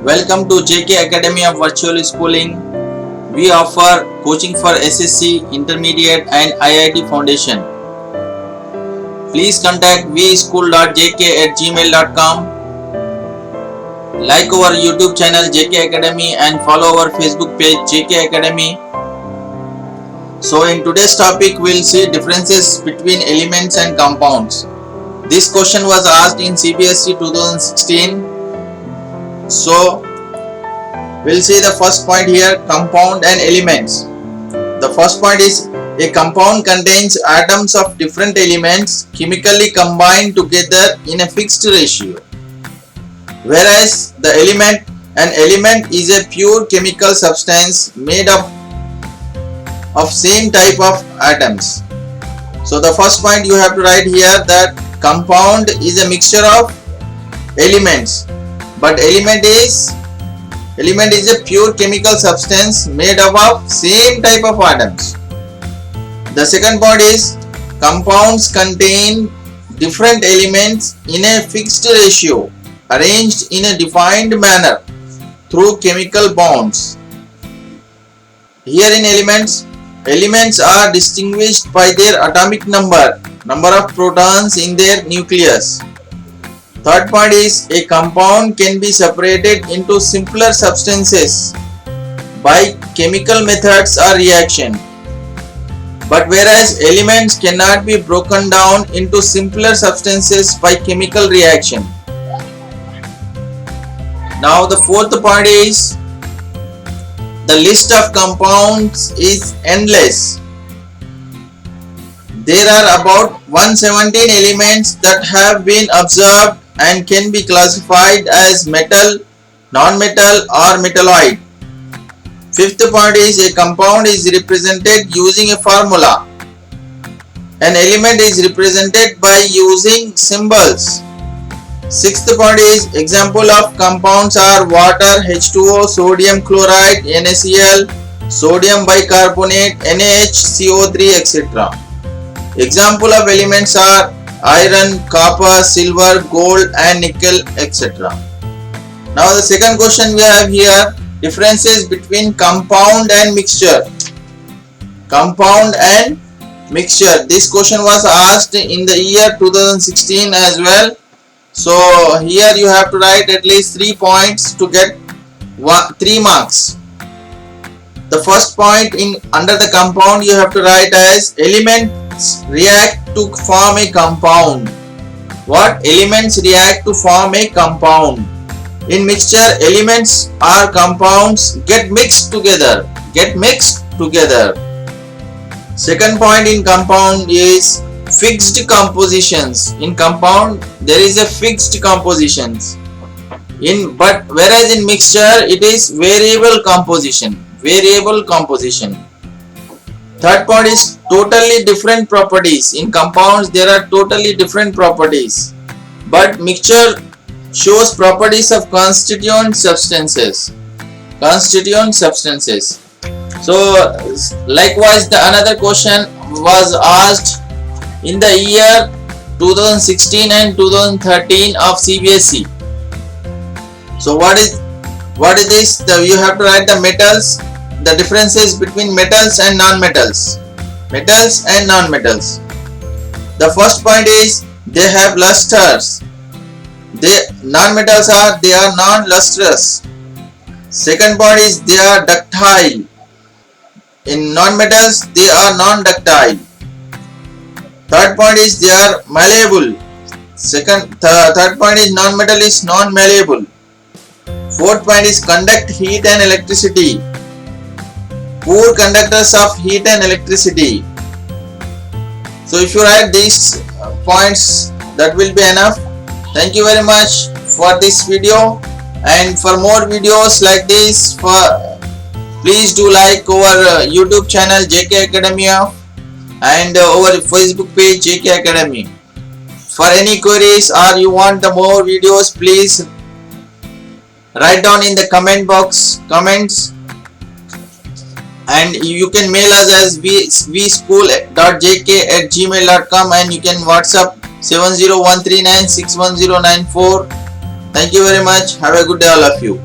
Welcome to JK Academy of Virtual Schooling. We offer coaching for SSC, Intermediate and IIT Foundation. Please contact vschool.jk@gmail.com. Like our YouTube channel JK Academy and follow our Facebook page JK Academy. So in today's topic we'll see differences between elements and compounds. This question was asked in CBSE 2016. So we'll see the first point here, compound and elements. The first point is a compound contains atoms of different elements chemically combined together in a fixed ratio, whereas an element is a pure chemical substance made up of same type of atoms. So the first point you have to write here that compound is a mixture of elements, but element is a pure chemical substance made up of same type of atoms. The second point is compounds contain different elements in a fixed ratio arranged in a defined manner through chemical bonds. Here in elements are distinguished by their atomic number of protons in their nucleus. Third point is a compound can be separated into simpler substances by chemical methods or reaction, but whereas elements cannot be broken down into simpler substances by chemical reaction. Now the fourth point is the list of compounds is endless. There are about 117 elements that have been observed and can be classified as metal, non-metal or metalloid. Fifth point is a compound is represented using a formula. An element is represented by using symbols. Sixth point is example of compounds are water, H2O, sodium chloride, NaCl, sodium bicarbonate, NaHCO3, etc. Example of elements are iron, copper, silver, gold and nickel, etc. Now the second question we have here, differences between compound and mixture. Compound and mixture. This question was asked in the year 2016 as well. So here you have to write at least 3 points to get 3 marks. The first point under the compound you have to write as elements react to form a compound. What? Elements react to form a compound. In mixture, elements or compounds get mixed together. Second point in compound is fixed compositions. In compound there is a fixed compositions. But whereas in mixture it is variable composition. Third point is totally different properties. In compounds there are totally different properties, but mixture shows properties of constituent substances. So likewise the another question was asked in the year 2016 and 2013 of CBSE. So what is this? You have to write the metals, the differences between metals and non-metals. The first point is they have lusters. Non-metals are non-lustrous. Second point is they are ductile. In non-metals they are non-ductile. Third point is they are malleable. Third point is non-metal is non-malleable. Fourth point is conduct heat and electricity. Poor conductors of heat and electricity. So if you write these points, that will be enough. Thank you very much for this video, and for more videos like this, please do like our YouTube channel JK Academia and our Facebook page JK Academy. For any queries or you want the more videos, please write down in the comments, and you can mail us as vschool.jk@gmail.com, and you can WhatsApp 70139610994. Thank you very much. Have a good day all of you.